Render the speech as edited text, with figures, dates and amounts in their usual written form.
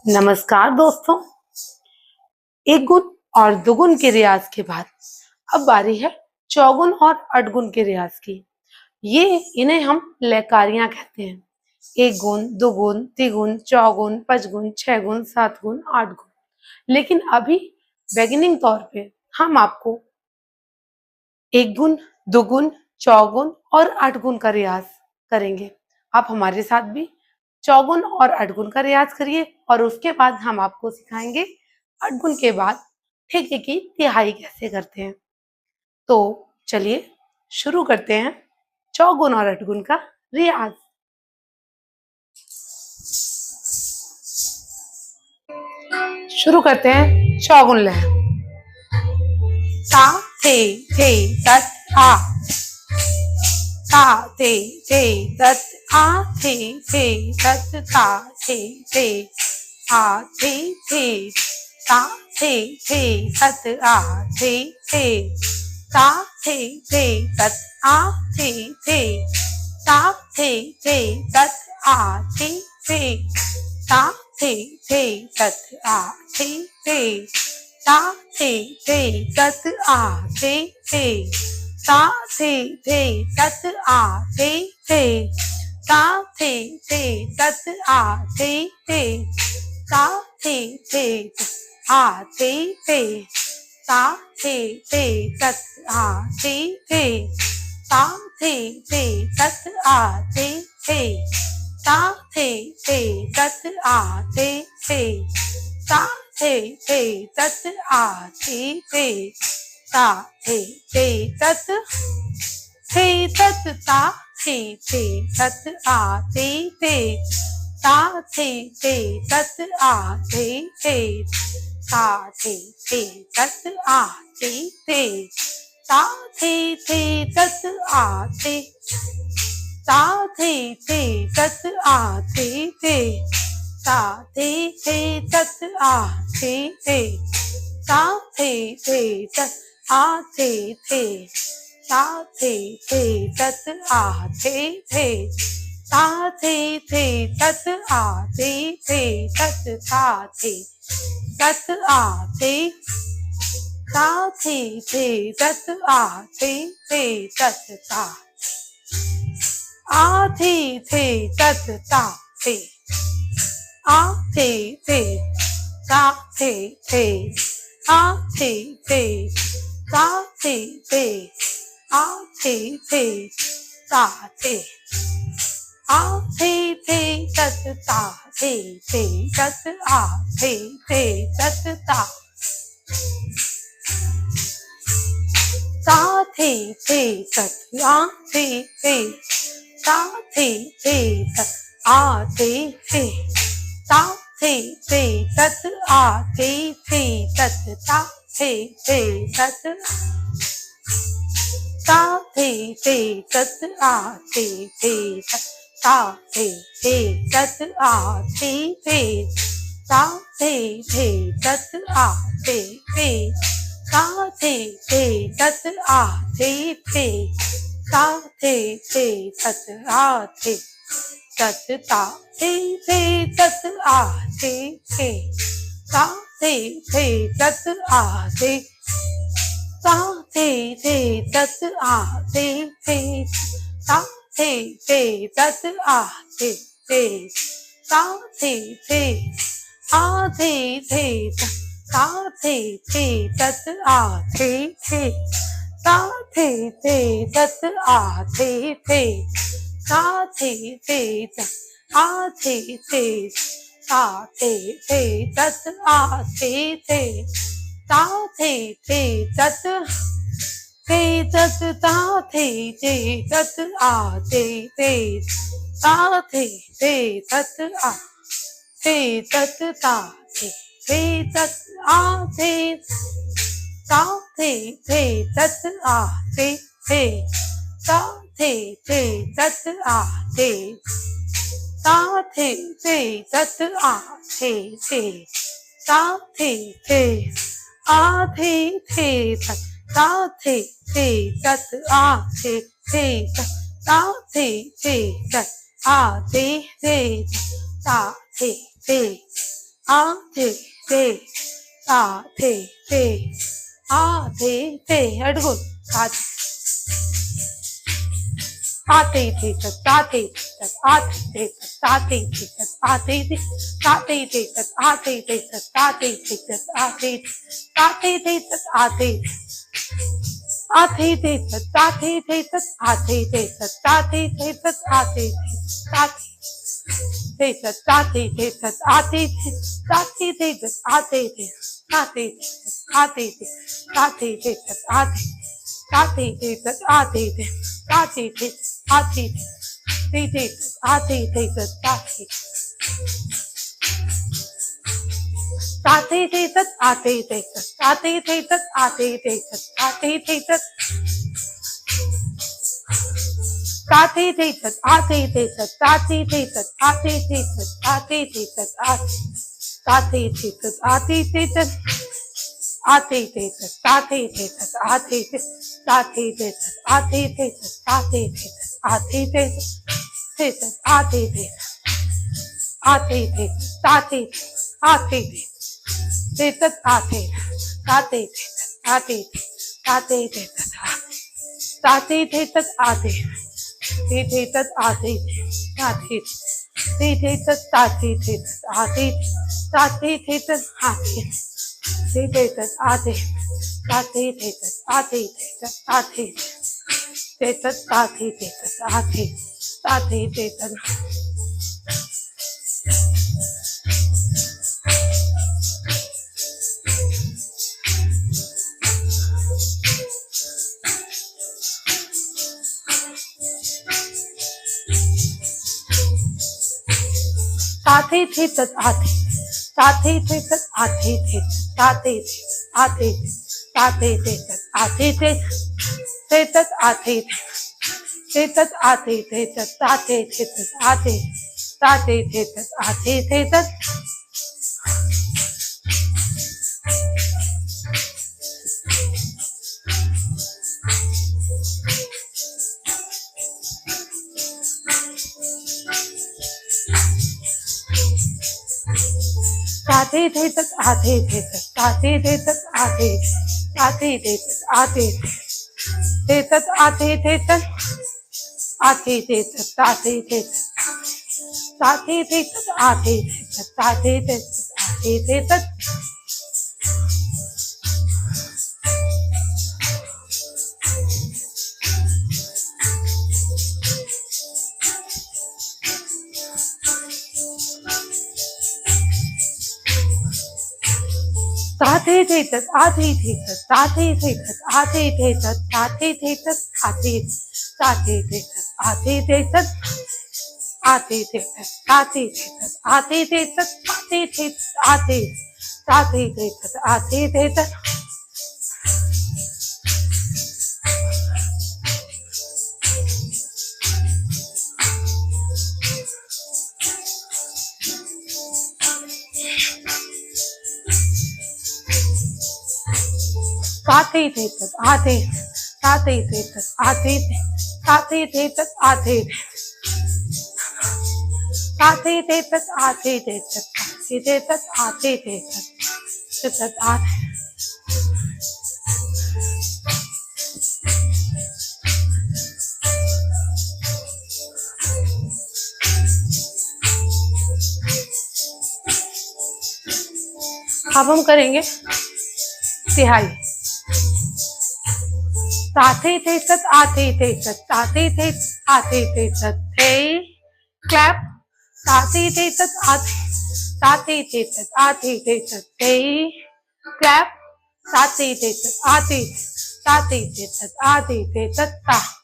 नमस्कार दोस्तों। एक गुण और दुगुन के रियाज के बाद अब बारी है चौगुन और अठगुन के रियाज की। इन्हें हम लयकारियां कहते हैं। एक गुण, दुगुन, तिगुन, चौगुन, पचगुन, छह गुण, सात गुण, आठ गुण। लेकिन अभी बिगिनिंग तौर पे हम आपको एक गुण, दुगुन, चौगुन और आठ गुण का रियाज करेंगे। आप हमारे साथ भी चौगुन और अठगुन का रियाज करिए और उसके बाद हम आपको सिखाएंगे अठगुन के बाद ठेके की तिहाई कैसे करते हैं। तो चलिए शुरू करते हैं चौगुन और अठगुन का रियाज। शुरू करते हैं चौगुन लय। ता थे तत आ, ता थे तत आ, थे तत ता, थे आ, थे ता, थे तत आ, थे ता, थे तत आ, थे ता, थे तत आ, थे ता, थे तत आ, थे ता, थे तत आ, थे ता, थे तत आ, थे ता, थे तत आ, थे ता, थे आ, थे ता, थे तत आ, थे ता, थे तत आ, थे ता, थे तत आ, थे ता, थे तत आ, थे ता, थे तत, थे तत ता, थे तत आ, थे ता, थे तत आ, थे ता, थे तत आ, थे ता, थे तत आ, थे ता, थे तत आ, थे ता, थे तत आ, थे ता, थे तत आ, थे ता, थे तत आ, थे ता, थे तत आ, थे तत ता, थे तत आ, थे ता, थे तत आ, थे तत ता आ, थे तत ता, थे आ, थे ता, थे आ, थे ता, थे आ, थे ता, थे आ, थे तत ता, थे तत आ, थे तत ता ता, थे तत आ, थे ता, थे तत आ, थे ता, थे तत आ, थे तत ता, थे तत ता, थे तत आ, थे तत ता, थे तत आ, थे ता, थे तत आ, थे ता, थे तत आ, थे ता, थे तत आ, थे तत ता, थे तत आ, थे ता, थे तत आ, थे ता, थे तत आ, थे ता, थे तत आ, थे ता, थे आ, थे ता, थे तत आ, थे ता, थे तत आ, थे ता, थे तत आ, थे ता, थे तत आ, थे ता, थे तत, थे तत ता, थे तत आ, थे ता, थे तत आ, थे तत ता, थे तत आ, थे ता, थे तत आ, थे ता, थे तत आ, थे ता, थे तत आ, थे ता, थे आ, थे तत ता, थे तत आ, थे ता, थे तत आ, थे ता, थे आ थे थे ता थे थे आ थे थे अडगुन ता आते थे तत आते तत आते थे तत आते थे तत आते थे आते थे तत आते थे तत आते थे तत आते थे तत आते आते थे तत आते थे तत आते थे तत आते थे तत आते थे तत आते थे तत आते थे आते थे तत आते थे आते थे आते थे तत आते आते थे तत आते थे आते थे आते थे आते थे तत आते आते थे तत आते थे आते थे तत आते थे आते थे तत आते थे तत आते थे तत आते थे तत आते थे तत आते थे तत आते थे तत आते थे तत आते थे तत आते थे तत आते थे आते थे तत आते थे तत आते थे तत आते थे तत आते थे आते थे आते आते थे तत आते आते थे आते आते थे तत आते थे तत आते थे तत आते आते थे तत आते थे तत आते आते थे तत आते थे तत आते आते थे तत आते तत आते थे तत आते थे तत आते आते थे तत आते थे तत आते आते थे तत आते थे आते आते आते थे तत आते थे तत आते तत आते थे तत आते थे तत आते आते थे तत आते थे तत आते थे तत आते थे तत आते थे तत आते आते थे तत आते थे तत आते थे तत आते थे तत आते थे आते थे तत आते थे तत आते थे आते थे तत आते थे तत आते थे तत आते थे तत आते थे तत आते थे तत आते आते थे तत आते थे तत आते थे तत आते थे तत आते थे तत आते थे आते आते थे तत आते थे तत आते थे तत आते आते थे तत आते थे तत आते आते थे तत आते थे तत आते थे तत आते अब हम करेंगे तिहाई। आते थे तत आते थे तत आते थे तत थे क्लैप आते थे तत आते थे तत आते थे तत थे क्लैप आते थे तत आते थे तत आते थे तत